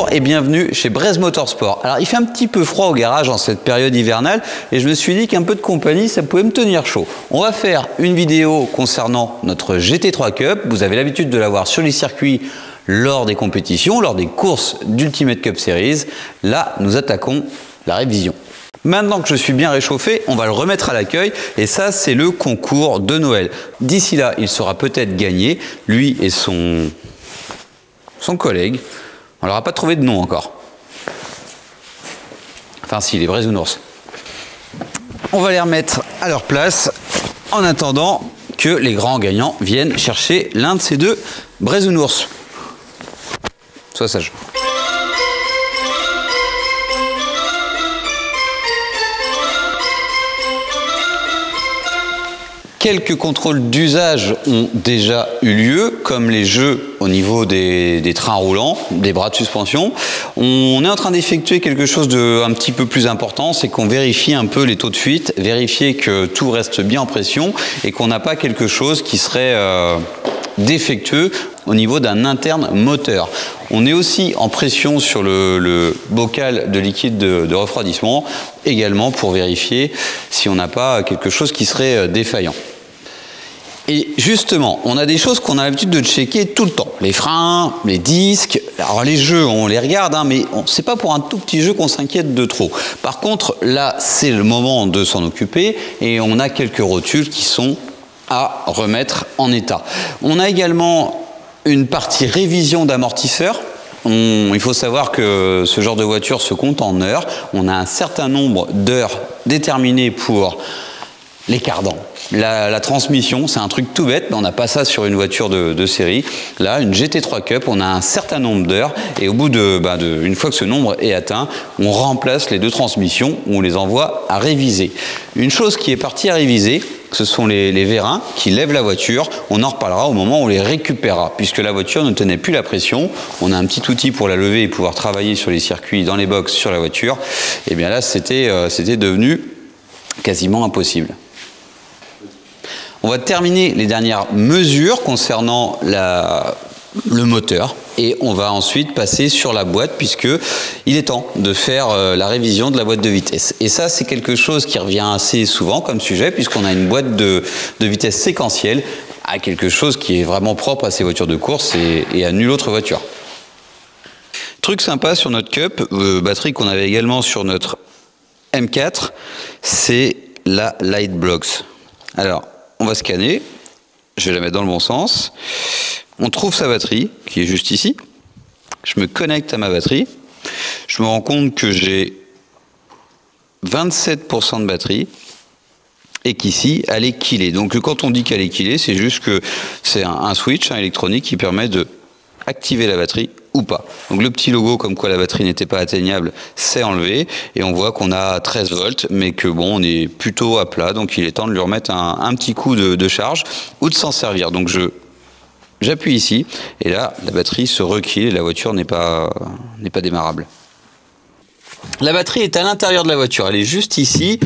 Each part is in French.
Bonjour et bienvenue chez Breise Motorsport. Alors il fait un petit peu froid au garage en cette période hivernale et je me suis dit qu'un peu de compagnie ça pouvait me tenir chaud. On va faire une vidéo concernant notre GT3 Cup. Vous avez l'habitude de la voir sur les circuits lors des compétitions, lors des courses d'Ultimate Cup Series. Là nous attaquons la révision. Maintenant que je suis bien réchauffé, on va le remettre à l'accueil et ça c'est le concours de Noël. D'ici là il sera peut-être gagné, lui et son collègue. On leur a pas trouvé de nom encore. Enfin si, les Bresounours. On va les remettre à leur place en attendant que les grands gagnants viennent chercher l'un de ces deux Bresounours. Sois sage. Quelques contrôles d'usage ont déjà eu lieu, comme les jeux au niveau des trains roulants, des bras de suspension. On est en train d'effectuer quelque chose de un petit peu plus important, c'est qu'on vérifie un peu les taux de fuite, vérifier que tout reste bien en pression et qu'on n'a pas quelque chose qui serait défectueux au niveau d'un interne moteur. On est aussi en pression sur le bocal de liquide de refroidissement, également pour vérifier si on n'a pas quelque chose qui serait défaillant. Et justement, on a des choses qu'on a l'habitude de checker tout le temps. Les freins, les disques, alors les jeux, on les regarde, hein, mais c'est pas pour un tout petit jeu qu'on s'inquiète de trop. Par contre, là, c'est le moment de s'en occuper et on a quelques rotules qui sont à remettre en état. On a également une partie révision d'amortisseurs. Il faut savoir que ce genre de voiture se compte en heures. On a un certain nombre d'heures déterminées pour les cardans. La transmission, c'est un truc tout bête, mais on n'a pas ça sur une voiture de série. Là, une GT3 Cup, on a un certain nombre d'heures et au bout une fois que ce nombre est atteint, on remplace les deux transmissions, on les envoie à réviser. Une chose qui est partie à réviser, ce sont les vérins qui lèvent la voiture. On en reparlera au moment où on les récupérera, puisque la voiture ne tenait plus la pression. On a un petit outil pour la lever et pouvoir travailler sur les circuits, dans les box, sur la voiture. Et bien là, c'était devenu quasiment impossible. On va terminer les dernières mesures concernant le moteur et on va ensuite passer sur la boîte puisque il est temps de faire la révision de la boîte de vitesse. Et ça, c'est quelque chose qui revient assez souvent comme sujet puisqu'on a une boîte de vitesse séquentielle à quelque chose qui est vraiment propre à ces voitures de course et à nulle autre voiture. Truc sympa sur notre Cup, batterie qu'on avait également sur notre M4, c'est la Light Blocks. Alors, on va scanner, je vais la mettre dans le bon sens. On trouve sa batterie, qui est juste ici. Je me connecte à ma batterie. Je me rends compte que j'ai 27% de batterie et qu'ici, elle est killée. Donc quand on dit qu'elle est killée, c'est juste que c'est un switch électronique qui permet de activer la batterie ou pas. Donc le petit logo comme quoi la batterie n'était pas atteignable, c'est enlevé et on voit qu'on a 13 volts mais que bon, on est plutôt à plat, donc il est temps de lui remettre un petit coup de charge ou de s'en servir. Donc j'appuie ici et là la batterie se requille et la voiture n'est pas démarrable. La batterie est à l'intérieur de la voiture, elle est juste ici,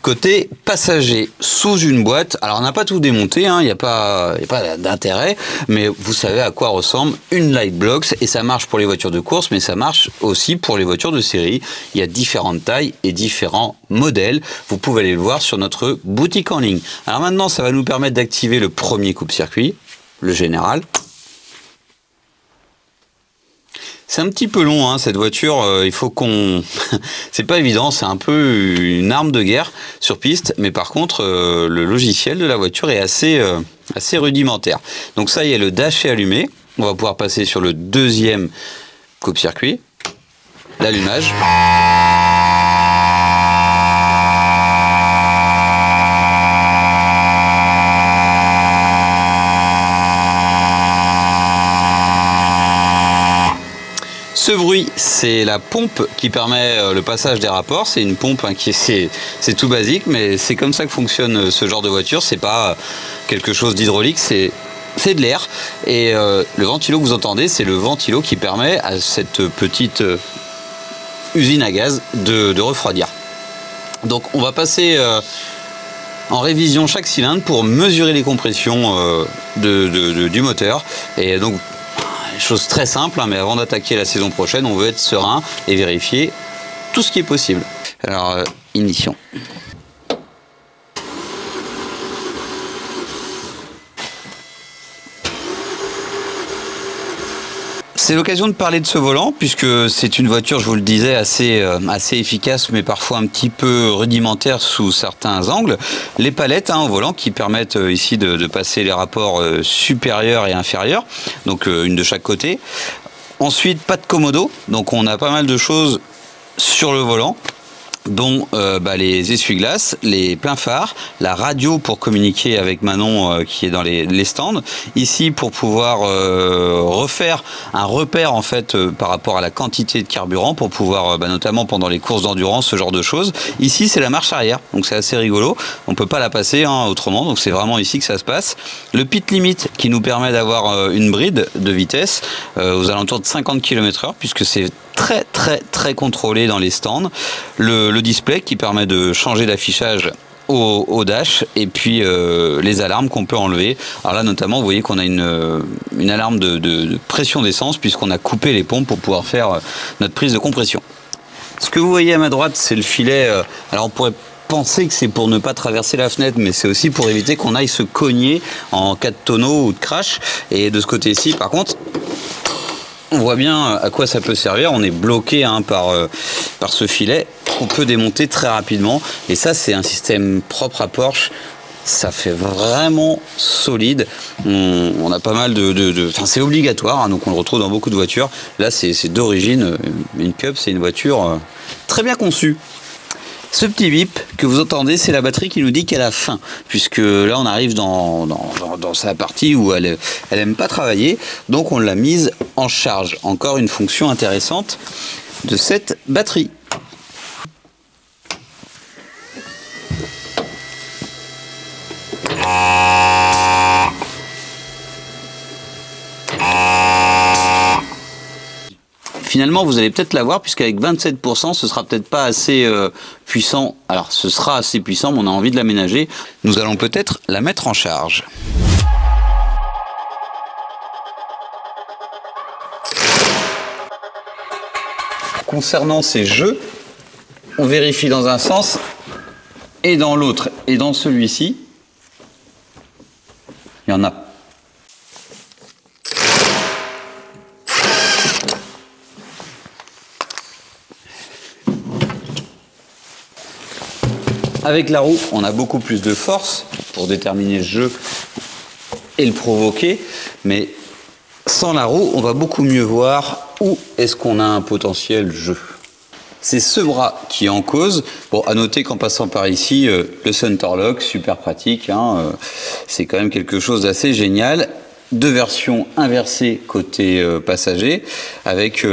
côté passager, sous une boîte. Alors on n'a pas tout démonté, il n'y a pas d'intérêt, mais vous savez à quoi ressemble une Light Blocks et ça marche pour les voitures de course, mais ça marche aussi pour les voitures de série. Il y a différentes tailles et différents modèles. Vous pouvez aller le voir sur notre boutique en ligne. Alors maintenant, ça va nous permettre d'activer le premier coupe-circuit, le général. C'est un petit peu long, cette voiture, il faut qu'on... c'est pas évident, c'est un peu une arme de guerre sur piste, mais par contre, le logiciel de la voiture est assez rudimentaire. Donc ça y est, le dash est allumé. On va pouvoir passer sur le deuxième coupe-circuit, l'allumage. Ce bruit, c'est la pompe qui permet le passage des rapports. C'est une pompe c'est tout basique, mais c'est comme ça que fonctionne ce genre de voiture. C'est pas quelque chose d'hydraulique, c'est de l'air. Et le ventilo que vous entendez, c'est le ventilo qui permet à cette petite usine à gaz de refroidir. Donc on va passer en révision chaque cylindre pour mesurer les compressions du moteur. Et donc Chose très simple, hein, mais avant d'attaquer la saison prochaine, on veut être serein et vérifier tout ce qui est possible. Alors, ignition. C'est l'occasion de parler de ce volant, puisque c'est une voiture, je vous le disais, assez efficace, mais parfois un petit peu rudimentaire sous certains angles. Les palettes au volant qui permettent ici de passer les rapports supérieurs et inférieurs, donc une de chaque côté. Ensuite, pas de commodo, donc on a pas mal de choses sur le volant, dont les essuie-glaces, les pleins phares, la radio pour communiquer avec Manon qui est dans les stands, ici pour pouvoir refaire un repère en fait par rapport à la quantité de carburant pour pouvoir notamment pendant les courses d'endurance, ce genre de choses. Ici c'est la marche arrière, donc c'est assez rigolo, on peut pas la passer autrement, donc c'est vraiment ici que ça se passe. Le pit limit qui nous permet d'avoir une bride de vitesse aux alentours de 50 km/h puisque c'est très contrôlé dans les stands. Le display qui permet de changer d'affichage au dash et puis les alarmes qu'on peut enlever. Alors là notamment vous voyez qu'on a une alarme de pression d'essence puisqu'on a coupé les pompes pour pouvoir faire notre prise de compression. Ce que vous voyez à ma droite c'est le filet, alors on pourrait penser que c'est pour ne pas traverser la fenêtre, mais c'est aussi pour éviter qu'on aille se cogner en cas de tonneau ou de crash. Et de ce côté-ci par contre on voit bien à quoi ça peut servir, on est bloqué par ce filet qu'on peut démonter très rapidement et ça c'est un système propre à Porsche, ça fait vraiment solide, on a pas mal enfin c'est obligatoire donc on le retrouve dans beaucoup de voitures, là c'est d'origine, une Cup c'est une voiture très bien conçue. Ce petit bip que vous entendez, c'est la batterie qui nous dit qu'elle a faim, puisque là on arrive dans sa partie où elle aime pas travailler, donc on l'a mise en charge. Encore une fonction intéressante de cette batterie. Finalement, vous allez peut-être la voir, puisqu'avec 27%, ce sera peut-être pas assez puissant. Alors, ce sera assez puissant, mais on a envie de l'aménager. Nous allons peut-être la mettre en charge. Concernant ces jeux, on vérifie dans un sens et dans l'autre. Et dans celui-ci, il y en a. Avec la roue, on a beaucoup plus de force pour déterminer le jeu et le provoquer, mais sans la roue, on va beaucoup mieux voir où est-ce qu'on a un potentiel jeu. C'est ce bras qui est en cause. Bon, à noter qu'en passant par ici, le center lock, super pratique, c'est quand même quelque chose d'assez génial. Deux versions inversées côté passager, avec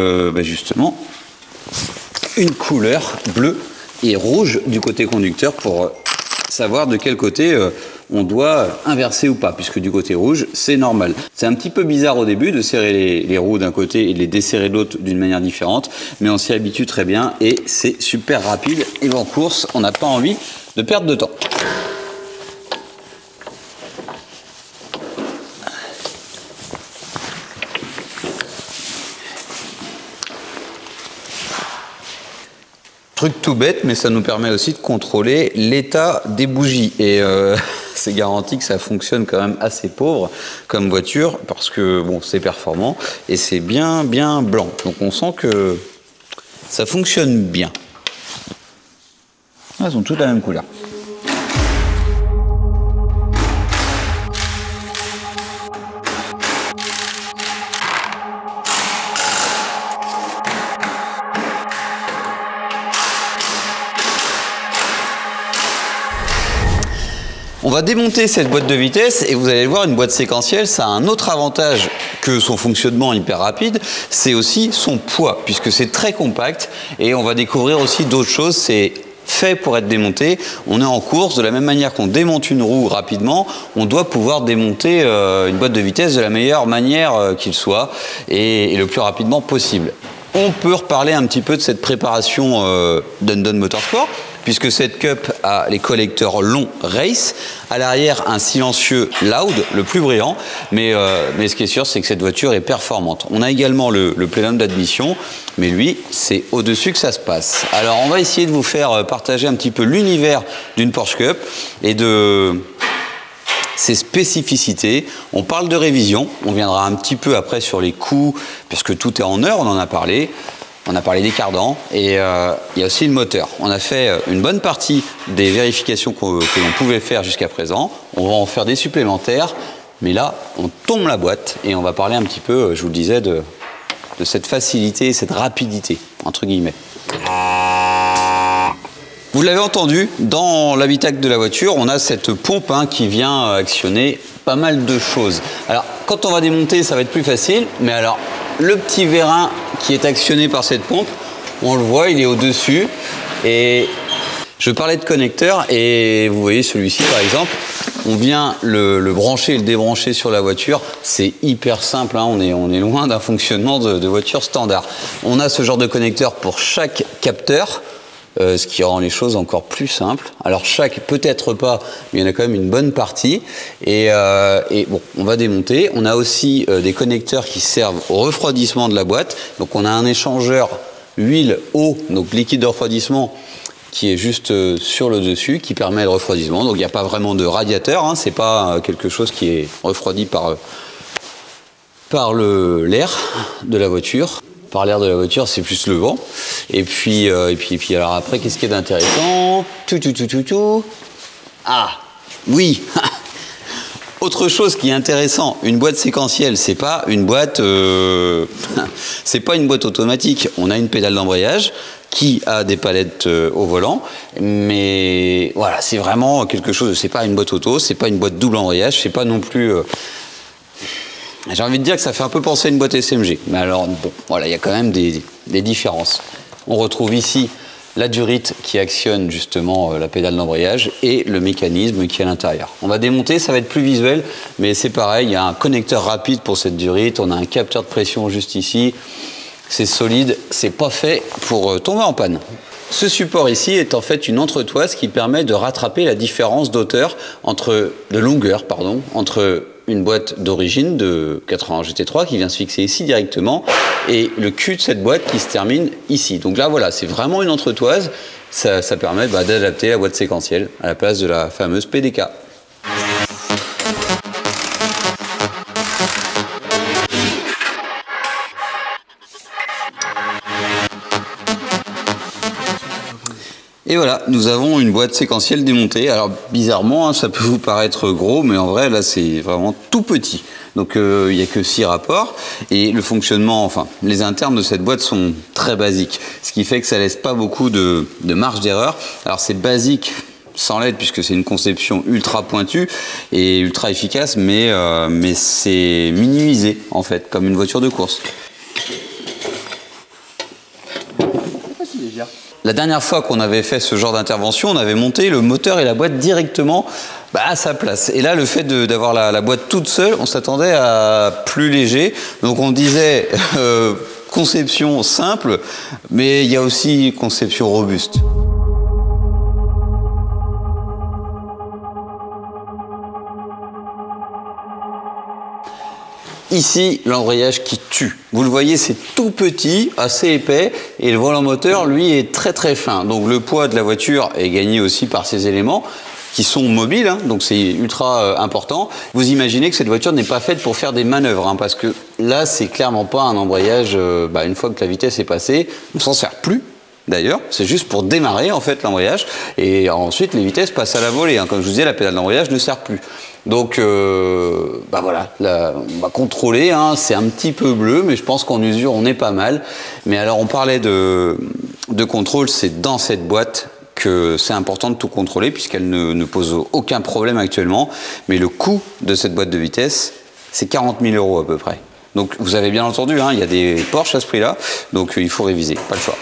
justement une couleur bleue et rouge du côté conducteur pour savoir de quel côté on doit inverser ou pas, puisque du côté rouge, c'est normal. C'est un petit peu bizarre au début de serrer les roues d'un côté et de les desserrer de l'autre d'une manière différente, mais on s'y habitue très bien et c'est super rapide. Et en course, on n'a pas envie de perdre de temps. Truc tout bête, mais ça nous permet aussi de contrôler l'état des bougies. Et c'est garanti que ça fonctionne quand même assez pauvre comme voiture, parce que bon, c'est performant et c'est bien blanc. Donc on sent que ça fonctionne bien. Elles ont toutes la même couleur. On va démonter cette boîte de vitesse et vous allez voir, une boîte séquentielle, ça a un autre avantage que son fonctionnement hyper rapide, c'est aussi son poids, puisque c'est très compact et on va découvrir aussi d'autres choses. C'est fait pour être démonté. On est en course, de la même manière qu'on démonte une roue rapidement, on doit pouvoir démonter une boîte de vitesse de la meilleure manière qu'il soit et le plus rapidement possible. On peut reparler un petit peu de cette préparation d'Undone Motorsport, puisque cette Cup a les collecteurs longs Race, à l'arrière un silencieux Loud, le plus brillant, mais ce qui est sûr, c'est que cette voiture est performante. On a également le plénum d'admission, mais lui, c'est au-dessus que ça se passe. Alors, on va essayer de vous faire partager un petit peu l'univers d'une Porsche Cup et de ses spécificités. On parle de révision, on viendra un petit peu après sur les coûts, puisque tout est en heure, on en a parlé. On a parlé des cardans et il y a aussi le moteur. On a fait une bonne partie des vérifications que l'on pouvait faire jusqu'à présent. On va en faire des supplémentaires, mais là, on tombe la boîte et on va parler un petit peu, je vous le disais, de cette facilité, cette rapidité, entre guillemets. Vous l'avez entendu, dans l'habitacle de la voiture, on a cette pompe qui vient actionner pas mal de choses. Alors, quand on va démonter, ça va être plus facile, mais alors, le petit vérin qui est actionné par cette pompe, on le voit, il est au-dessus. Et je parlais de connecteur, et vous voyez celui-ci par exemple, on vient le brancher et le débrancher sur la voiture. C'est hyper simple, on est loin d'un fonctionnement de voiture standard. On a ce genre de connecteur pour chaque capteur. Ce qui rend les choses encore plus simples. Alors chaque, peut-être pas, mais il y en a quand même une bonne partie. Et bon, on va démonter. On a aussi des connecteurs qui servent au refroidissement de la boîte. Donc on a un échangeur huile-eau, donc liquide de refroidissement, qui est juste sur le dessus, qui permet le refroidissement. Donc il n'y a pas vraiment de radiateur, c'est pas quelque chose qui est refroidi par l'air de la voiture. Par l'air de la voiture, c'est plus le vent. Et puis alors après, qu'est-ce qu'il y a d'intéressant? Ah, oui. Autre chose qui est intéressant, une boîte séquentielle, c'est pas une boîte automatique. On a une pédale d'embrayage qui a des palettes au volant, mais voilà, c'est vraiment quelque chose. C'est pas une boîte auto, c'est pas une boîte double embrayage, c'est pas non plus. J'ai envie de dire que ça fait un peu penser à une boîte SMG. Mais alors, bon, voilà, il y a quand même des différences. On retrouve ici la durite qui actionne justement la pédale d'embrayage et le mécanisme qui est à l'intérieur. On va démonter, ça va être plus visuel, mais c'est pareil, il y a un connecteur rapide pour cette durite, on a un capteur de pression juste ici. C'est solide, c'est pas fait pour tomber en panne. Ce support ici est en fait une entretoise qui permet de rattraper la différence d'auteur, de longueur, entre une boîte d'origine de 80 GT3 qui vient se fixer ici directement et le cul de cette boîte qui se termine ici. Donc là voilà, c'est vraiment une entretoise, ça permet d'adapter la boîte séquentielle à la place de la fameuse PDK. Et voilà, nous avons une boîte séquentielle démontée. Alors bizarrement, ça peut vous paraître gros, mais en vrai, là, c'est vraiment tout petit. Donc il n'y a que 6 rapports. Et le fonctionnement, enfin, les internes de cette boîte sont très basiques. Ce qui fait que ça laisse pas beaucoup de marge d'erreur. Alors c'est basique sans l'aide, puisque c'est une conception ultra pointue et ultra efficace, mais c'est minimisé, en fait, comme une voiture de course. La dernière fois qu'on avait fait ce genre d'intervention, on avait monté le moteur et la boîte directement à sa place. Et là, le fait d'avoir la boîte toute seule, on s'attendait à plus léger. Donc on disait conception simple, mais il y a aussi conception robuste. Ici, l'embrayage qui tue. Vous le voyez, c'est tout petit, assez épais, et le volant moteur, lui, est très très fin. Donc le poids de la voiture est gagné aussi par ces éléments qui sont mobiles, donc c'est ultra important. Vous imaginez que cette voiture n'est pas faite pour faire des manœuvres, parce que là, c'est clairement pas un embrayage, une fois que la vitesse est passée, on s'en sert plus. D'ailleurs, c'est juste pour démarrer en fait l'embrayage et ensuite les vitesses passent à la volée. Comme je vous disais, la pédale d'embrayage ne sert plus. Donc voilà, là, on va contrôler, c'est un petit peu bleu, mais je pense qu'en usure on est pas mal. Mais alors on parlait de contrôle, c'est dans cette boîte que c'est important de tout contrôler puisqu'elle ne pose aucun problème actuellement. Mais le coût de cette boîte de vitesse, c'est 40 000 € à peu près. Donc vous avez bien entendu, il y a des Porsche à ce prix-là, donc il faut réviser, pas le choix.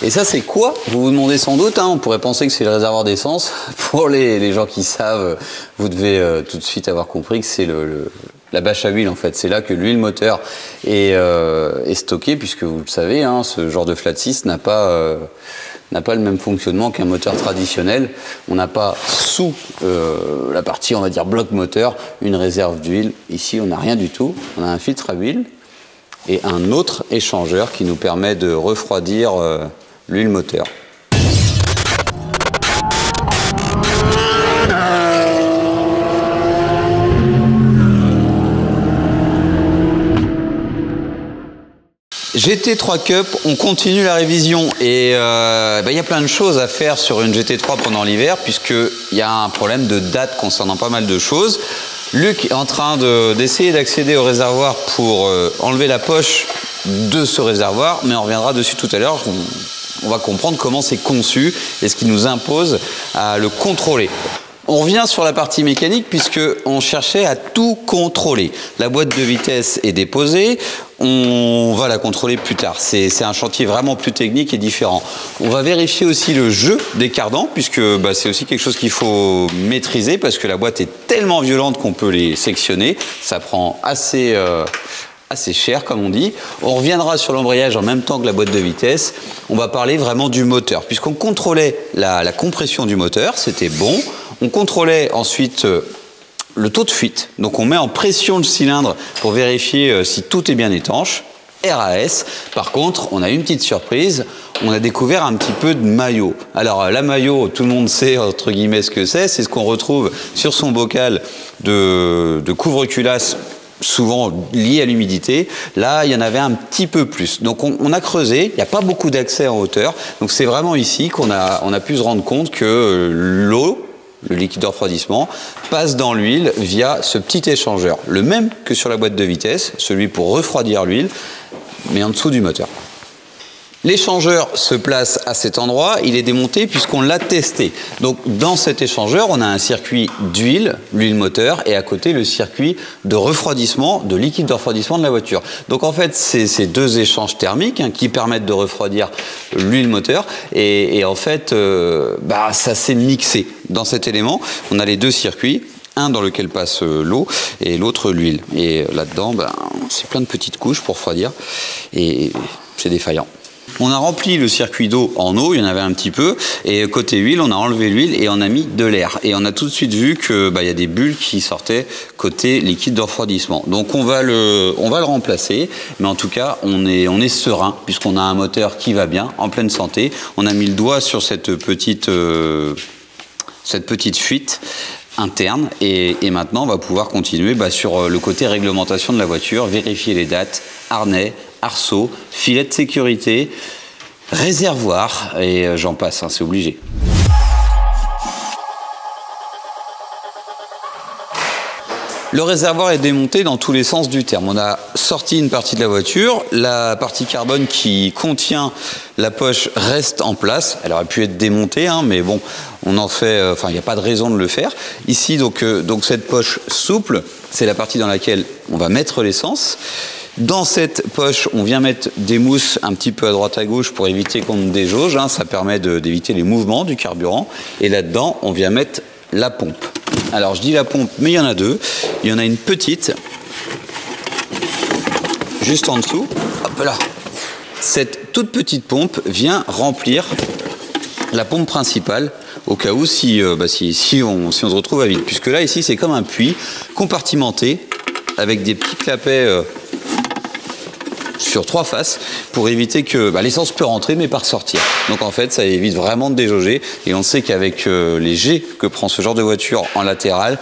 Et ça, c'est quoi? Vous vous demandez sans doute, on pourrait penser que c'est le réservoir d'essence. Pour les gens qui savent, vous devez tout de suite avoir compris que c'est la bâche à huile en fait. C'est là que l'huile moteur est stockée, puisque vous le savez, ce genre de flat 6 n'a pas n'a pas le même fonctionnement qu'un moteur traditionnel. On n'a pas sous la partie, on va dire, bloc moteur, une réserve d'huile. Ici, on n'a rien du tout. On a un filtre à huile et un autre échangeur qui nous permet de refroidir l'huile moteur. GT3 Cup, on continue la révision et il y a plein de choses à faire sur une GT3 pendant l'hiver puisqu'il y a un problème de date concernant pas mal de choses. Luc est en train d'essayer d'accéder au réservoir pour enlever la poche de ce réservoir, mais on reviendra dessus tout à l'heure. On va comprendre comment c'est conçu et ce qui nous impose à le contrôler. On revient sur la partie mécanique puisqu'on cherchait à tout contrôler. La boîte de vitesse est déposée, on va la contrôler plus tard. C'est un chantier vraiment plus technique et différent. On va vérifier aussi le jeu des cardans puisque c'est aussi quelque chose qu'il faut maîtriser parce que la boîte est tellement violente qu'on peut les sectionner. Ça prend assez cher comme on dit. On reviendra sur l'embrayage en même temps que la boîte de vitesse. On va parler vraiment du moteur puisqu'on contrôlait la compression du moteur, c'était bon. On contrôlait ensuite le taux de fuite. Donc on met en pression le cylindre pour vérifier si tout est bien étanche. RAS. Par contre, on a une petite surprise. On a découvert un petit peu de maillot. Alors la maillot, tout le monde sait entre guillemets ce que c'est. C'est ce qu'on retrouve sur son bocal de couvre-culasse, souvent lié à l'humidité. Là, il y en avait un petit peu plus. Donc on a creusé, il n'y a pas beaucoup d'accès en hauteur. Donc c'est vraiment ici qu'on a pu se rendre compte que l'eau, le liquide de refroidissement, passe dans l'huile via ce petit échangeur. Le même que sur la boîte de vitesse, celui pour refroidir l'huile, mais en dessous du moteur. L'échangeur se place à cet endroit, il est démonté puisqu'on l'a testé. Donc dans cet échangeur, on a un circuit d'huile, l'huile moteur, et à côté le circuit de refroidissement, de liquide de refroidissement de la voiture. Donc en fait, c'est ces deux échanges thermiques qui permettent de refroidir l'huile moteur. Et en fait, ça s'est mixé dans cet élément. On a les deux circuits. Un dans lequel passe l'eau et l'autre l'huile. Et là-dedans, c'est plein de petites couches pour refroidir et c'est défaillant. On a rempli le circuit d'eau en eau, il y en avait un petit peu, et côté huile, on a enlevé l'huile et on a mis de l'air. Et on a tout de suite vu que y a des bulles qui sortaient côté liquide de refroidissement. Donc on va le remplacer, mais en tout cas, on est serein puisqu'on a un moteur qui va bien, en pleine santé. On a mis le doigt sur cette petite fuite interne et maintenant on va pouvoir continuer sur le côté réglementation de la voiture, vérifier les dates, harnais, arceaux, filet de sécurité, réservoir et j'en passe, c'est obligé. Le réservoir est démonté dans tous les sens du terme. On a sorti une partie de la voiture, la partie carbone qui contient la poche reste en place. Elle aurait pu être démontée, mais bon, on en fait, il n'y a pas de raison de le faire. Ici, donc cette poche souple, c'est la partie dans laquelle on va mettre l'essence. Dans cette poche, on vient mettre des mousses un petit peu à droite à gauche pour éviter qu'on ne déjauge. Ça permet d'éviter les mouvements du carburant. Et là-dedans, on vient mettre la pompe. Alors je dis la pompe, mais il y en a deux. Il y en a une petite, juste en dessous. Hop là. Cette toute petite pompe vient remplir la pompe principale au cas où si on se retrouve à vide. Puisque là, ici, c'est comme un puits compartimenté avec des petits clapets sur 3 faces pour éviter que l'essence peut rentrer mais pas ressortir. Donc en fait ça évite vraiment de déjauger et on sait qu'avec les jets que prend ce genre de voiture en latéral,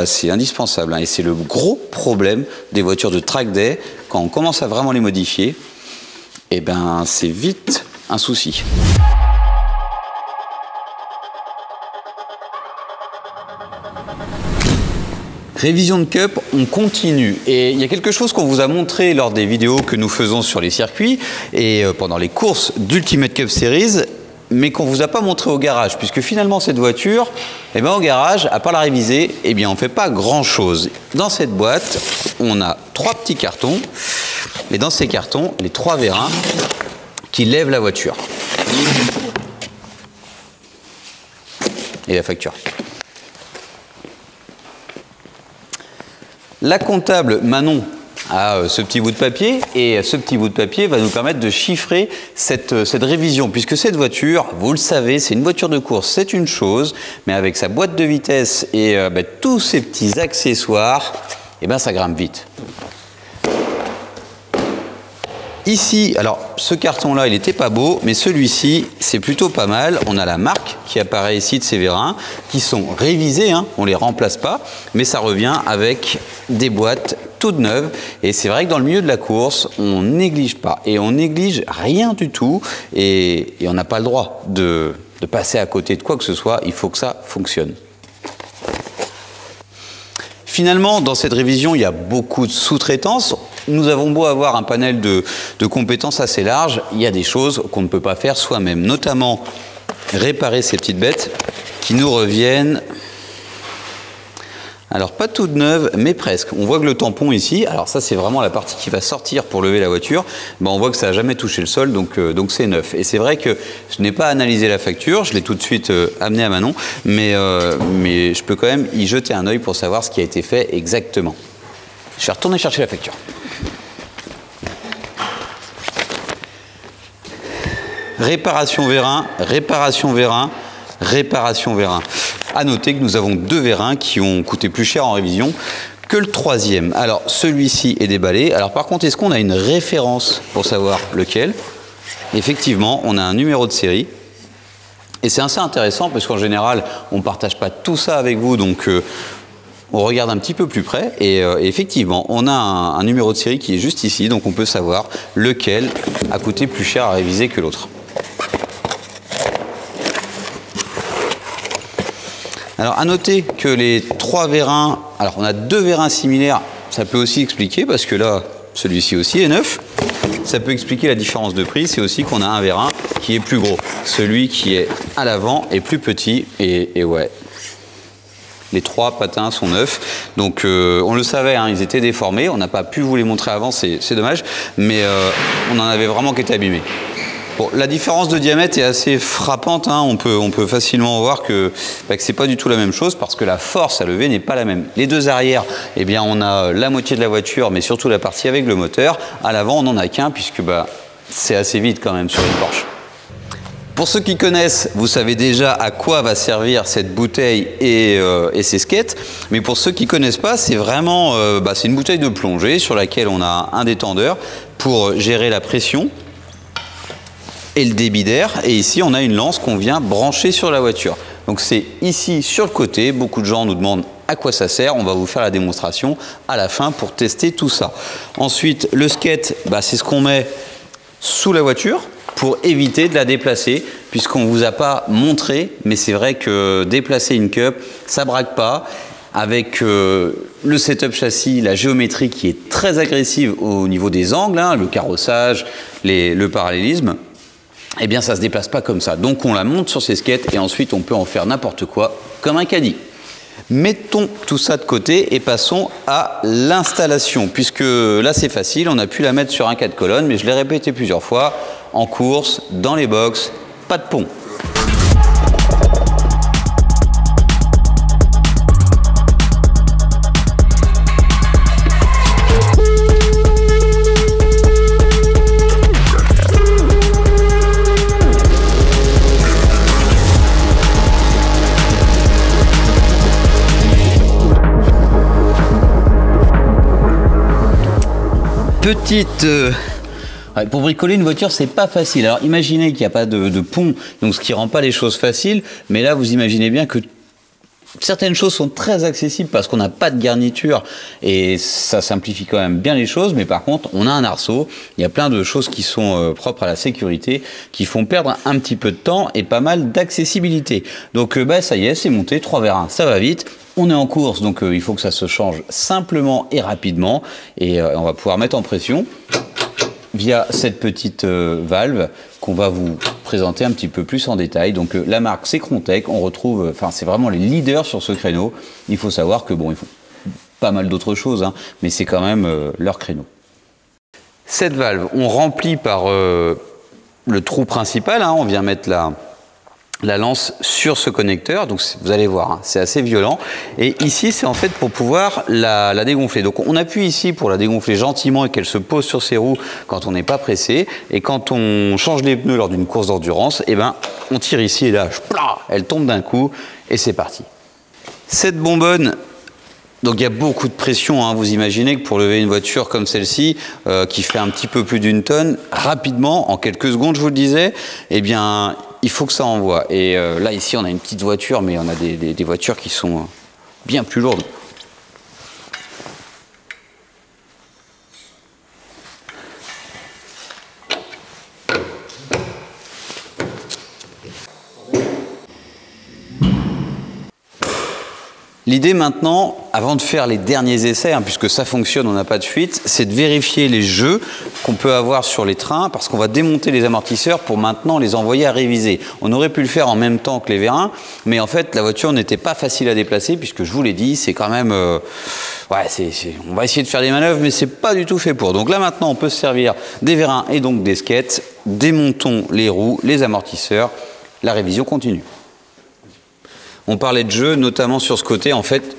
c'est indispensable et c'est le gros problème des voitures de track day. Quand on commence à vraiment les modifier, c'est vite un souci. Révision de Cup, on continue. Et il y a quelque chose qu'on vous a montré lors des vidéos que nous faisons sur les circuits et pendant les courses d'Ultimate Cup Series, mais qu'on ne vous a pas montré au garage, puisque finalement cette voiture, au garage, à part la réviser, on ne fait pas grand-chose. Dans cette boîte, on a 3 petits cartons, et dans ces cartons, les 3 vérins qui lèvent la voiture. Et la facture. La comptable Manon à ce petit bout de papier, et ce petit bout de papier va nous permettre de chiffrer cette révision, puisque cette voiture, vous le savez, c'est une voiture de course, c'est une chose, mais avec sa boîte de vitesse et tous ces petits accessoires, et ça grimpe vite. Ici, alors ce carton-là, il n'était pas beau, mais celui-ci, c'est plutôt pas mal. On a la marque qui apparaît ici de ces vérins, qui sont révisés, hein, on ne les remplace pas, mais ça revient avec des boîtes toutes neuves. Et c'est vrai que dans le milieu de la course, on néglige pas, et on néglige rien du tout, et on n'a pas le droit de passer à côté de quoi que ce soit, il faut que ça fonctionne. Finalement, dans cette révision, il y a beaucoup de sous-traitance. Nous avons beau avoir un panel de compétences assez large, il y a des choses qu'on ne peut pas faire soi-même, notamment réparer ces petites bêtes qui nous reviennent, alors pas toutes neuves, mais presque. On voit que le tampon ici, alors ça c'est vraiment la partie qui va sortir pour lever la voiture, on voit que ça n'a jamais touché le sol, donc c'est neuf. Et c'est vrai que je n'ai pas analysé la facture, je l'ai tout de suite amené à Manon, mais je peux quand même y jeter un œil pour savoir ce qui a été fait exactement. Je vais retourner chercher la facture. Réparation vérin, réparation vérin, réparation vérin. À noter que nous avons 2 vérins qui ont coûté plus cher en révision que le 3e. Alors celui-ci est déballé. Alors par contre, est-ce qu'on a une référence pour savoir lequel? Effectivement, on a un numéro de série. Et c'est assez intéressant parce qu'en général, on ne partage pas tout ça avec vous. Donc on regarde un petit peu plus près. Et effectivement, on a un numéro de série qui est juste ici. Donc on peut savoir lequel a coûté plus cher à réviser que l'autre. Alors à noter que les 3 vérins, alors on a 2 vérins similaires, ça peut aussi expliquer, parce que là, celui-ci aussi est neuf, ça peut expliquer la différence de prix, c'est aussi qu'on a un vérin qui est plus gros. Celui qui est à l'avant est plus petit, et ouais, les 3 patins sont neufs, donc on le savait, hein, ils étaient déformés, on n'a pas pu vous les montrer avant, c'est dommage, mais on en avait vraiment qui étaient abîmés. Bon, la différence de diamètre est assez frappante, hein. On peut facilement voir que c'est pas du tout la même chose parce que la force à lever n'est pas la même. Les 2 arrières, eh bien on a la moitié de la voiture, mais surtout la partie avec le moteur. À l'avant, on n'en a qu'un puisque c'est assez vite quand même sur une Porsche. Pour ceux qui connaissent, vous savez déjà à quoi va servir cette bouteille et ses skates. Mais pour ceux qui ne connaissent pas, c'est vraiment c'est une bouteille de plongée sur laquelle on a un détendeur pour gérer la pression et le débit d'air, et ici on a une lance qu'on vient brancher sur la voiture. Donc c'est ici sur le côté, beaucoup de gens nous demandent à quoi ça sert, on va vous faire la démonstration à la fin pour tester tout ça. Ensuite le skate, c'est ce qu'on met sous la voiture pour éviter de la déplacer, puisqu'on ne vous a pas montré, mais c'est vrai que déplacer une cup, ça braque pas. Avec le setup châssis, la géométrie qui est très agressive au niveau des angles, hein, le carrossage, le parallélisme, eh bien ça ne se déplace pas comme ça. Donc on la monte sur ses skates et ensuite on peut en faire n'importe quoi, comme un caddie. Mettons tout ça de côté et passons à l'installation, puisque là c'est facile, on a pu la mettre sur un 4 colonnes, mais je l'ai répété plusieurs fois, en course, dans les box, pas de pont. Pour bricoler une voiture, c'est pas facile. Alors imaginez qu'il n'y a pas de pont, donc ce qui rend pas les choses faciles, mais là vous imaginez bien que certaines choses sont très accessibles parce qu'on n'a pas de garniture et ça simplifie quand même bien les choses, mais par contre on a un arceau, il y a plein de choses qui sont propres à la sécurité, qui font perdre un petit peu de temps et pas mal d'accessibilité. Donc ça y est, c'est monté, 3 vers 1, ça va vite. On est en course, donc il faut que ça se change simplement et rapidement. Et on va pouvoir mettre en pression via cette petite valve qu'on va vous présenter un petit peu plus en détail. Donc la marque, c'est Crontec. On retrouve, c'est vraiment les leaders sur ce créneau. Il faut savoir que ils font pas mal d'autres choses, hein, mais c'est quand même leur créneau. Cette valve, on remplit par le trou principal. Hein, on vient mettre la lance sur ce connecteur, donc vous allez voir, hein, c'est assez violent. Et ici, c'est en fait pour pouvoir la dégonfler. Donc on appuie ici pour la dégonfler gentiment et qu'elle se pose sur ses roues quand on n'est pas pressé. Et quand on change les pneus lors d'une course d'endurance, eh ben, on tire ici et là, elle tombe d'un coup et c'est parti. Cette bonbonne, donc il y a beaucoup de pression, hein. Vous imaginez que pour lever une voiture comme celle-ci, qui fait un petit peu plus d'une tonne, rapidement, en quelques secondes, je vous le disais, eh bien, il faut que ça envoie. Et là, ici, on a une petite voiture, mais on a des voitures qui sont bien plus lourdes. L'idée maintenant, avant de faire les derniers essais, hein, puisque ça fonctionne, on n'a pas de fuite, c'est de vérifier les jeux qu'on peut avoir sur les trains, parce qu'on va démonter les amortisseurs pour maintenant les envoyer à réviser. On aurait pu le faire en même temps que les vérins, mais en fait la voiture n'était pas facile à déplacer, puisque je vous l'ai dit, c'est quand même... ouais, on va essayer de faire des manœuvres, mais c'est pas du tout fait pour. Donc là maintenant, on peut se servir des vérins et donc des skates. Démontons les roues, les amortisseurs, la révision continue. On parlait de jeu, notamment sur ce côté, en fait.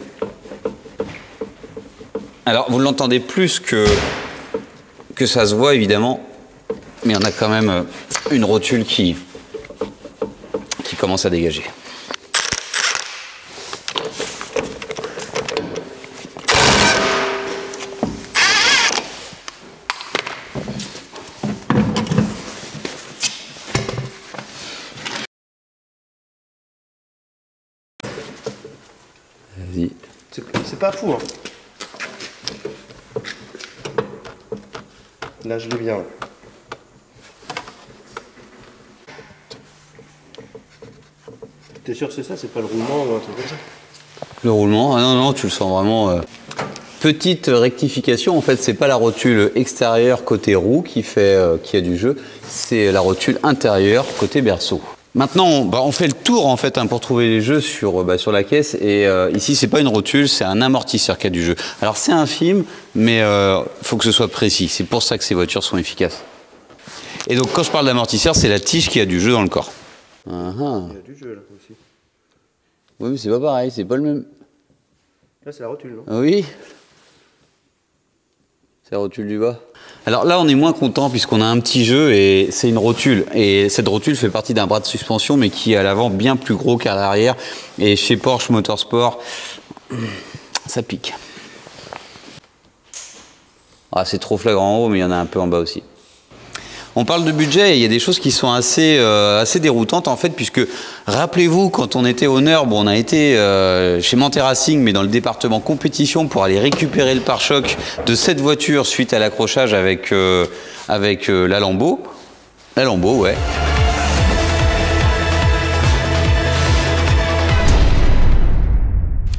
Alors, vous l'entendez plus que ça se voit, évidemment, mais on a quand même une rotule qui commence à dégager. Vas-y. C'est pas fou, hein. Là, je l'ai bien. T'es sûr que c'est ça? C'est pas le roulement ou un truc comme ça? Le roulement? Ah non, non, tu le sens vraiment... Petite rectification, en fait, c'est pas la rotule extérieure côté roue qui a du jeu, c'est la rotule intérieure côté berceau. Maintenant, on fait le tour en fait, hein, pour trouver les jeux sur la caisse. Et ici, c'est pas une rotule, c'est un amortisseur qui a du jeu. Alors c'est infime, mais faut que ce soit précis. C'est pour ça que ces voitures sont efficaces. Et donc, quand je parle d'amortisseur, c'est la tige qui a du jeu dans le corps. Il y a du jeu là aussi. Oui, mais c'est pas pareil, c'est pas le même. Là, c'est la rotule, non? Oui. C'est la rotule du bas. Alors là, on est moins content puisqu'on a un petit jeu et c'est une rotule. Et cette rotule fait partie d'un bras de suspension, mais qui est à l'avant bien plus gros qu'à l'arrière. Et chez Porsche Motorsport, ça pique. Ah, c'est trop flagrant en haut, mais il y en a un peu en bas aussi. On parle de budget et il y a des choses qui sont assez déroutantes en fait, puisque rappelez-vous, quand on était au NURB, on a été chez Manthey Racing, mais dans le département compétition, pour aller récupérer le pare-choc de cette voiture suite à l'accrochage avec la Lambo. La Lambo, ouais.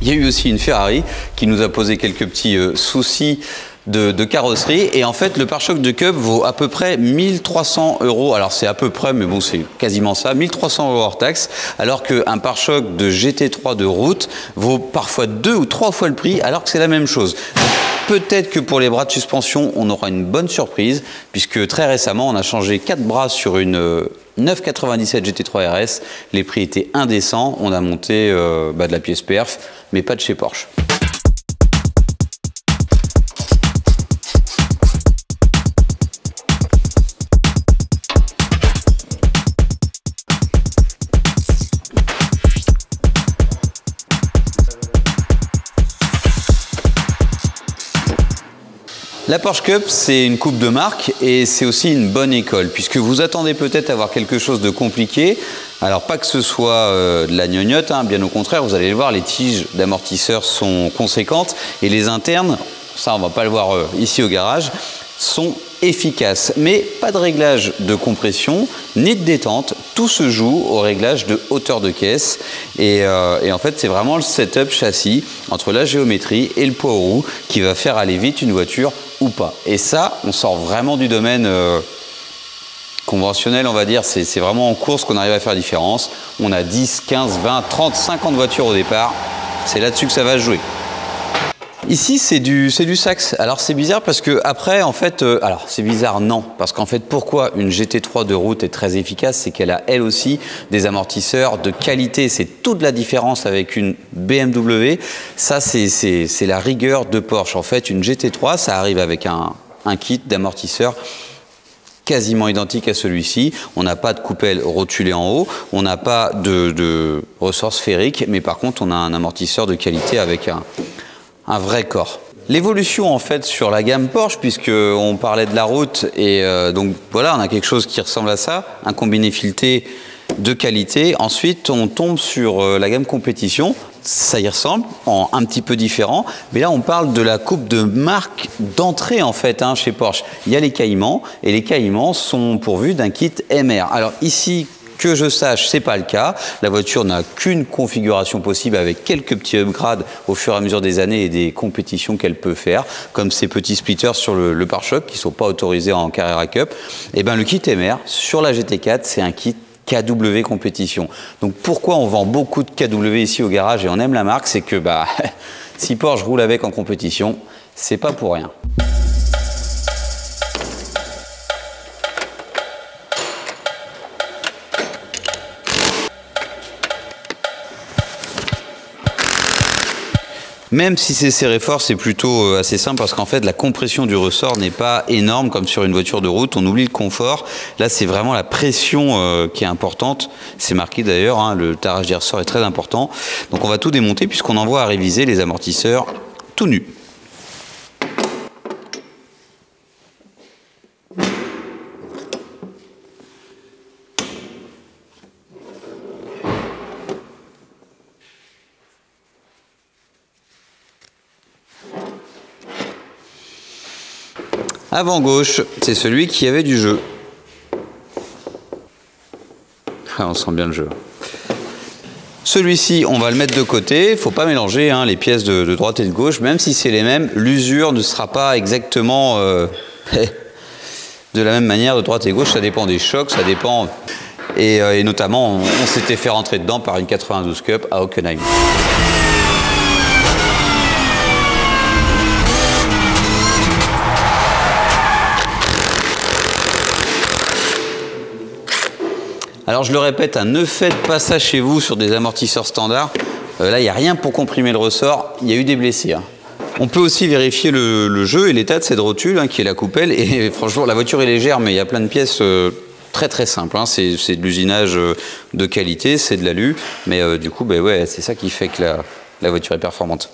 Il y a eu aussi une Ferrari qui nous a posé quelques petits soucis de carrosserie, et en fait le pare-choc de Cub vaut à peu près 1300 €. Alors c'est à peu près, mais bon, c'est quasiment ça, 1300 € hors taxe, alors qu'un pare-choc de GT3 de route vaut parfois 2 ou 3 fois le prix, alors que c'est la même chose. Peut-être que pour les bras de suspension, on aura une bonne surprise, puisque très récemment, on a changé 4 bras sur une 997 GT3 RS. Les prix étaient indécents. On a monté de la pièce perf, mais pas de chez Porsche. La Porsche Cup, c'est une coupe de marque et c'est aussi une bonne école, puisque vous attendez peut-être à avoir quelque chose de compliqué. Alors pas que ce soit de la gnognotte, hein, bien au contraire, vous allez le voir, les tiges d'amortisseurs sont conséquentes et les internes, ça on va pas le voir ici au garage, sont efficaces. Mais pas de réglage de compression ni de détente, tout se joue au réglage de hauteur de caisse. Et en fait, c'est vraiment le setup châssis entre la géométrie et le poids aux roues qui va faire aller vite une voiture ou pas. Et ça, on sort vraiment du domaine conventionnel, on va dire. C'est vraiment en course qu'on arrive à faire la différence. On a 10, 15, 20, 30, 50 voitures au départ. C'est là-dessus que ça va se jouer. Ici, c'est du Sachs. Alors, c'est bizarre parce que après, en fait, alors c'est bizarre, non, parce qu'en fait, pourquoi une GT3 de route est très efficace, c'est qu'elle a elle aussi des amortisseurs de qualité. C'est toute la différence avec une BMW. Ça, c'est la rigueur de Porsche. En fait, une GT3, ça arrive avec un kit d'amortisseurs quasiment identique à celui-ci. On n'a pas de coupelle rotulée en haut, on n'a pas de ressort sphérique, mais par contre, on a un amortisseur de qualité avec un vrai corps. L'évolution en fait sur la gamme Porsche, puisqu'on parlait de la route, et donc voilà, on a quelque chose qui ressemble à ça, un combiné fileté de qualité. Ensuite, on tombe sur la gamme compétition, ça y ressemble, un petit peu différent, mais là on parle de la coupe de marque d'entrée en fait chez Porsche. Il y a les Caïmans, et les Caïmans sont pourvus d'un kit MR. Alors ici, que je sache, c'est pas le cas. La voiture n'a qu'une configuration possible avec quelques petits upgrades au fur et à mesure des années et des compétitions qu'elle peut faire, comme ces petits splitters sur le pare-choc qui sont pas autorisés en Carrera Cup. Et ben le kit MR sur la GT4, c'est un kit KW compétition. Donc pourquoi on vend beaucoup de KW ici au garage et on aime la marque, c'est que si Porsche roule avec en compétition, c'est pas pour rien. Même si c'est serré fort, c'est plutôt assez simple parce qu'en fait, la compression du ressort n'est pas énorme comme sur une voiture de route. On oublie le confort. Là, c'est vraiment la pression qui est importante. C'est marqué d'ailleurs, le tarage des ressorts est très important. Donc, on va tout démonter puisqu'on envoie à réviser les amortisseurs tout nus. Avant gauche, c'est celui qui avait du jeu. On sent bien le jeu. Celui-ci, on va le mettre de côté. Il ne faut pas mélanger les pièces de droite et de gauche, même si c'est les mêmes. L'usure ne sera pas exactement de la même manière de droite et gauche. Ça dépend des chocs, ça dépend. Et notamment, on s'était fait rentrer dedans par une 92 Cup à Hockenheim. Alors je le répète, ne faites pas ça chez vous sur des amortisseurs standards. Là, il n'y a rien pour comprimer le ressort. Il y a eu des blessés. On peut aussi vérifier le jeu et l'état de cette rotule, qui est la coupelle. Et franchement, la voiture est légère, mais il y a plein de pièces très très simples. C'est de l'usinage de qualité, c'est de l'alu. Mais du coup, ouais, c'est ça qui fait que la voiture est performante.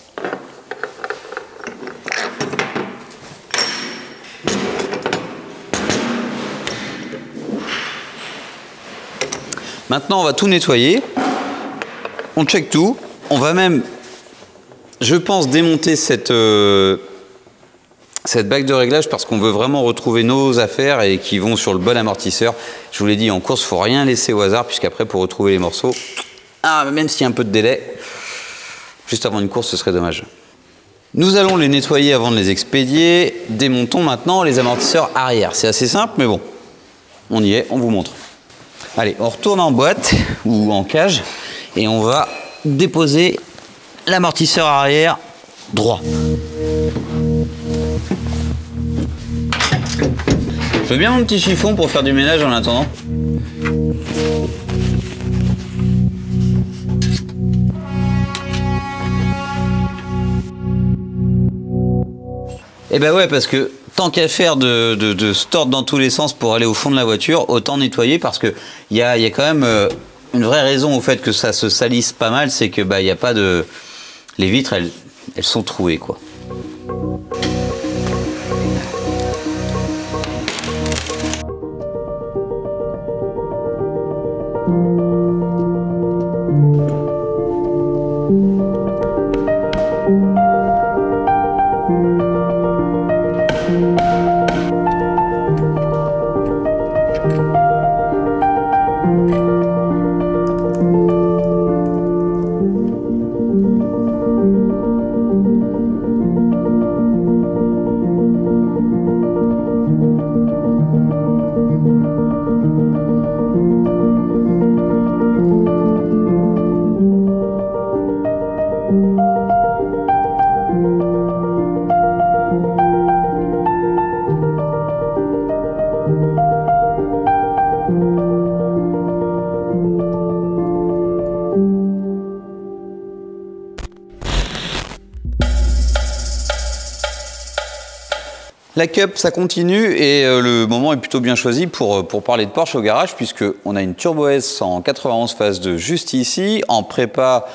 Maintenant, on va tout nettoyer. On check tout. On va même, je pense, démonter cette bague de réglage parce qu'on veut vraiment retrouver nos affaires et qui vont sur le bon amortisseur. Je vous l'ai dit, en course, il ne faut rien laisser au hasard puisqu'après, pour retrouver les morceaux, même s'il y a un peu de délai, juste avant une course, ce serait dommage. Nous allons les nettoyer avant de les expédier. Démontons maintenant les amortisseurs arrière. C'est assez simple, mais bon, on y est, on vous montre. Allez, on retourne en boîte ou en cage et on va déposer l'amortisseur arrière droit. Je veux bien mon petit chiffon pour faire du ménage en attendant. Eh ben ouais, parce que tant qu'à faire de se tordre dans tous les sens pour aller au fond de la voiture, autant nettoyer parce que y a quand même une vraie raison au fait que ça se salisse pas mal, c'est que y a pas de... Les vitres, elles sont trouées, quoi. La Cup, ça continue et le moment est plutôt bien choisi pour parler de Porsche au garage puisqu'on a une Turbo S en 91 phase 2 juste ici, en prépa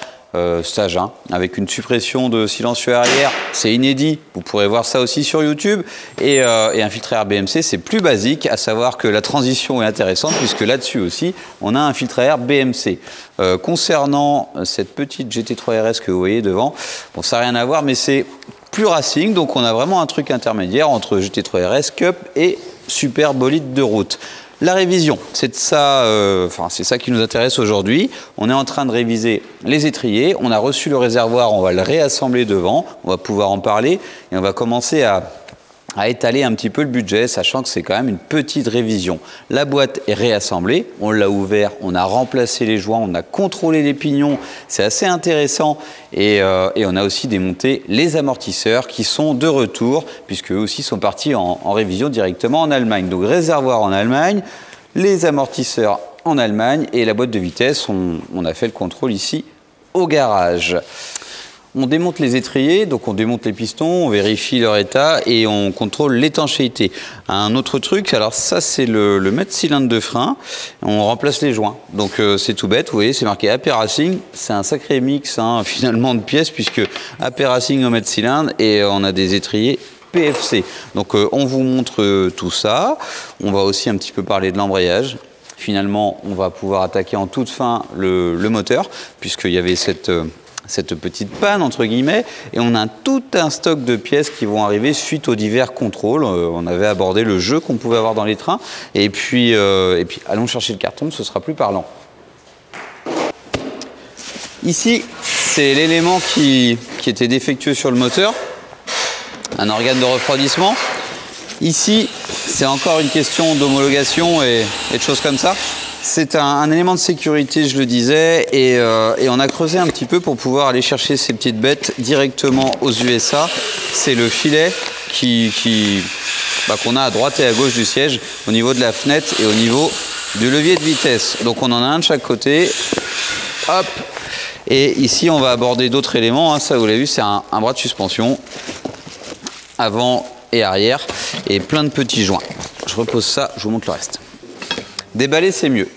stage 1, avec une suppression de silencieux arrière, c'est inédit, vous pourrez voir ça aussi sur YouTube, et un filtre à air BMC, c'est plus basique, à savoir que la transition est intéressante puisque là-dessus aussi, on a un filtre à air BMC. Concernant cette petite GT3 RS que vous voyez devant, bon, ça n'a rien à voir, mais c'est plus racing, donc on a vraiment un truc intermédiaire entre GT3 RS, Cup et super bolide de route. La révision, c'est ça, c'est ça qui nous intéresse aujourd'hui. On est en train de réviser les étriers. On a reçu le réservoir, on va le réassembler devant. On va pouvoir en parler et on va commencer à étaler un petit peu le budget, sachant que c'est quand même une petite révision. La boîte est réassemblée, on l'a ouvert, on a remplacé les joints, on a contrôlé les pignons, c'est assez intéressant. Et on a aussi démonté les amortisseurs qui sont de retour, puisque eux aussi sont partis en révision directement en Allemagne. Donc réservoir en Allemagne, les amortisseurs en Allemagne et la boîte de vitesse, on a fait le contrôle ici au garage. On démonte les étriers, donc on démonte les pistons, on vérifie leur état et on contrôle l'étanchéité. Un autre truc, alors ça c'est le mètre-cylindre de frein, on remplace les joints. Donc c'est tout bête, vous voyez, c'est marqué AP Racing, c'est un sacré mix finalement de pièces puisque AP Racing au mètre-cylindre et on a des étriers PFC. Donc on vous montre tout ça, on va aussi un petit peu parler de l'embrayage. Finalement, on va pouvoir attaquer en toute fin le moteur puisqu'il y avait cette petite panne entre guillemets et on a tout un stock de pièces qui vont arriver suite aux divers contrôles. On avait abordé le jeu qu'on pouvait avoir dans les trains et puis allons chercher le carton, ce sera plus parlant. Ici c'est l'élément qui était défectueux sur le moteur, un organe de refroidissement. Ici c'est encore une question d'homologation et de choses comme ça. C'est un élément de sécurité, je le disais, et on a creusé un petit peu pour pouvoir aller chercher ces petites bêtes directement aux USA. C'est le filet qu'on a à droite et à gauche du siège, au niveau de la fenêtre et au niveau du levier de vitesse. Donc on en a un de chaque côté. Hop. Et ici, on va aborder d'autres éléments. Ça, vous l'avez vu, c'est un bras de suspension avant et arrière et plein de petits joints. Je repose ça, je vous montre le reste. Déballer, c'est mieux.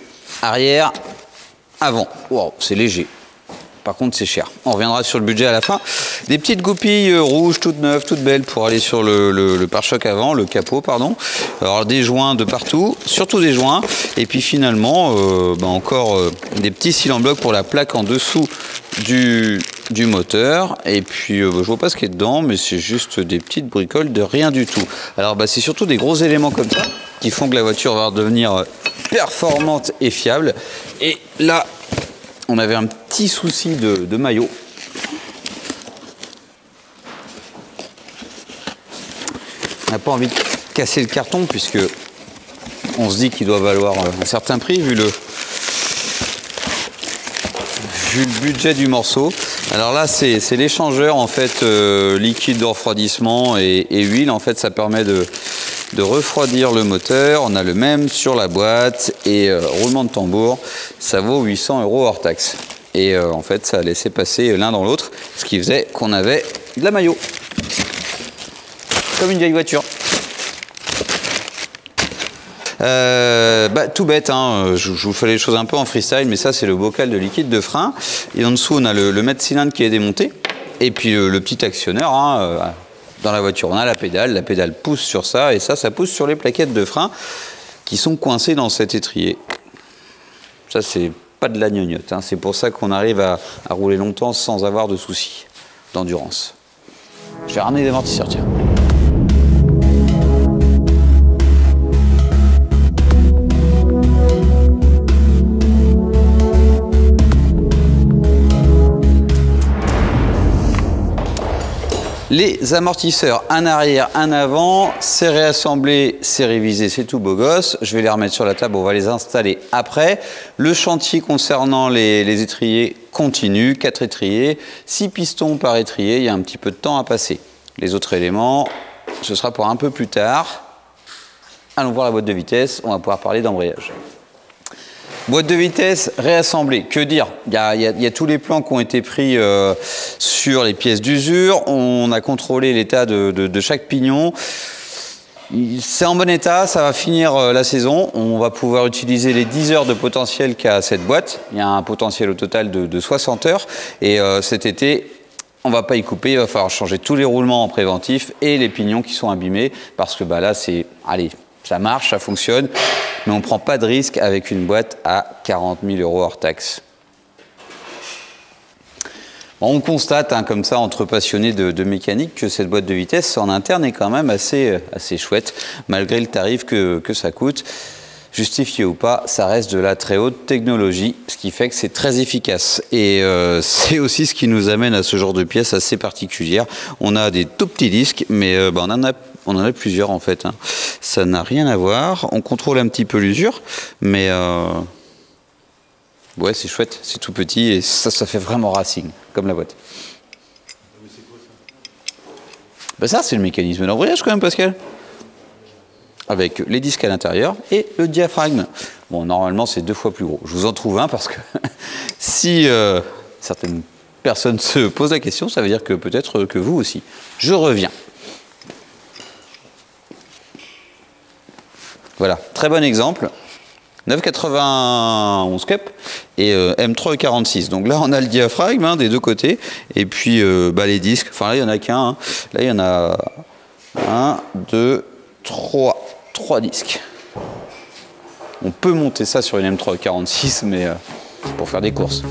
Arrière, avant. Wow, c'est léger. Par contre, c'est cher. On reviendra sur le budget à la fin. Des petites goupilles rouges, toutes neuves, toutes belles pour aller sur le pare-choc avant, le capot, pardon. Alors, des joints de partout, surtout des joints. Et puis finalement, encore des petits cils en bloc pour la plaque en dessous du moteur. Et puis, je vois pas ce qu'il y a dedans, mais c'est juste des petites bricoles de rien du tout. Alors, c'est surtout des gros éléments comme ça qui font que la voiture va devenir performante et fiable. Et là, on avait un petit souci de maillot. On n'a pas envie de casser le carton puisque on se dit qu'il doit valoir un certain prix vu le budget du morceau. Alors là, c'est l'échangeur en fait liquide de refroidissement et huile. En fait, ça permet de refroidir le moteur. On a le même sur la boîte et roulement de tambour, ça vaut 800 € hors taxe. Et en fait, ça a laissé passer l'un dans l'autre, ce qui faisait qu'on avait de la maillot. Comme une vieille voiture. Tout bête, je vous fais les choses un peu en freestyle, mais ça c'est le bocal de liquide de frein. Et en dessous, on a le mètre-cylindre qui est démonté. Et puis le petit actionneur, dans la voiture, on a la pédale pousse sur ça, et ça pousse sur les plaquettes de frein qui sont coincées dans cet étrier. Ça, c'est pas de la gnognotte, c'est pour ça qu'on arrive à rouler longtemps sans avoir de soucis d'endurance. Je vais ramener des amortisseurs, tiens. Les amortisseurs, un arrière, un avant, c'est réassemblé, c'est révisé, c'est tout beau gosse. Je vais les remettre sur la table, on va les installer après. Le chantier concernant les étriers continue, 4 étriers, 6 pistons par étrier, il y a un petit peu de temps à passer. Les autres éléments, ce sera pour un peu plus tard. Allons voir la boîte de vitesse, on va pouvoir parler d'embrayage. Boîte de vitesse réassemblée, que dire? Il y a tous les plans qui ont été pris sur les pièces d'usure. On a contrôlé l'état de chaque pignon. C'est en bon état, ça va finir la saison. On va pouvoir utiliser les 10 heures de potentiel qu'a cette boîte. Il y a un potentiel au total de 60 heures. Et cet été, on ne va pas y couper. Il va falloir changer tous les roulements en préventif et les pignons qui sont abîmés. Parce que bah, là, c'est... Allez, ça marche, ça fonctionne. Mais on ne prend pas de risque avec une boîte à 40 000 € hors taxe. On constate, hein, comme ça, entre passionnés de mécanique, que cette boîte de vitesse en interne est quand même assez chouette, malgré le tarif que ça coûte. Justifié ou pas, ça reste de la très haute technologie, ce qui fait que c'est très efficace. Et c'est aussi ce qui nous amène à ce genre de pièces assez particulières. On a des tout petits disques, mais on en a plusieurs en fait. Hein. Ça n'a rien à voir. On contrôle un petit peu l'usure, mais... ouais, c'est chouette, c'est tout petit et ça fait vraiment racing, comme la boîte. C'est quoi ça? Ben ça, c'est le mécanisme d'embrayage quand même, Pascal. Avec les disques à l'intérieur et le diaphragme. Bon, normalement, c'est 2 fois plus gros. Je vous en trouve un parce que si certaines personnes se posent la question, ça veut dire que peut-être que vous aussi. Je reviens. Voilà, très bon exemple. 9,91 cup et M3,46. Donc là, on a le diaphragme hein, des deux côtés. Et puis les disques. Enfin, là, il n'y en a qu'un. Hein. Là, il y en a 1, 2, 3. 3 disques. On peut monter ça sur une M3,46, mais pour faire des courses.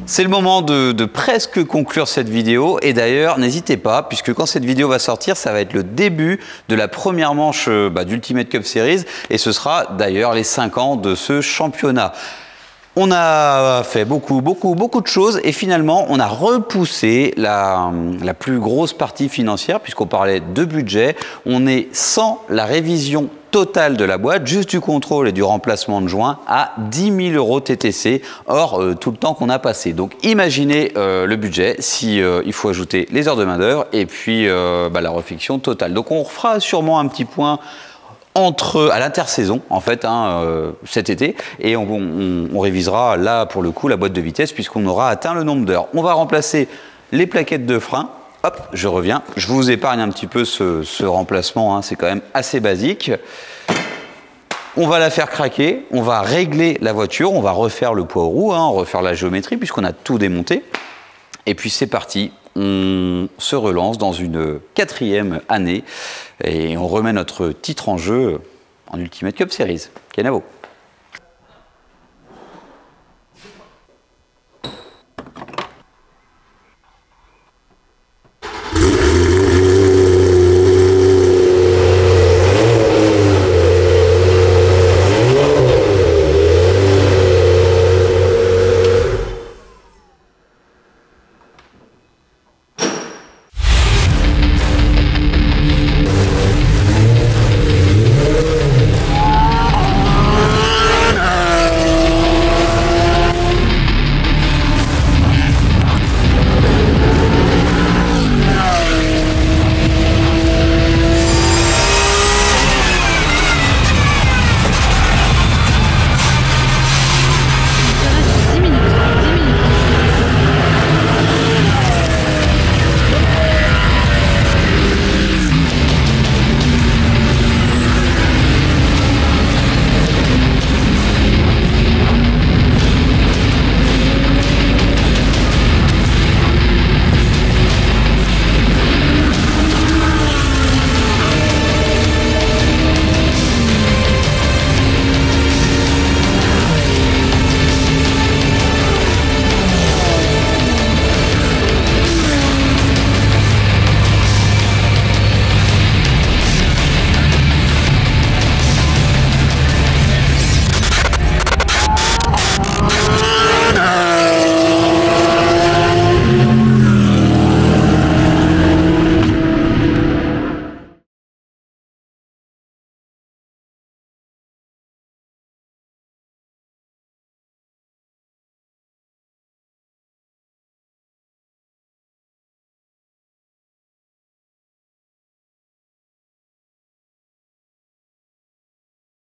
C'est le moment de presque conclure cette vidéo et d'ailleurs n'hésitez pas puisque quand cette vidéo va sortir ça va être le début de la première manche d'Ultimate Cup Series et ce sera d'ailleurs les 5 ans de ce championnat. On a fait beaucoup de choses et finalement on a repoussé la plus grosse partie financière puisqu'on parlait de budget. On est sans la révision totale de la boîte, juste du contrôle et du remplacement de joints à 10 000 € TTC, hors tout le temps qu'on a passé. Donc imaginez le budget si il faut ajouter les heures de main d'œuvre et puis la réfection totale. Donc on refera sûrement un petit point à l'intersaison en fait cet été et on révisera là pour le coup la boîte de vitesse puisqu'on aura atteint le nombre d'heures. On va remplacer les plaquettes de frein. Hop, je reviens. Je vous épargne un petit peu ce remplacement, hein, c'est quand même assez basique. On va la faire craquer, on va régler la voiture, on va refaire le poids aux roues, hein, refaire la géométrie puisqu'on a tout démonté. Et puis c'est parti, on se relance dans une 4e année et on remet notre titre en jeu en Ultimate Cup Series. Kenavo.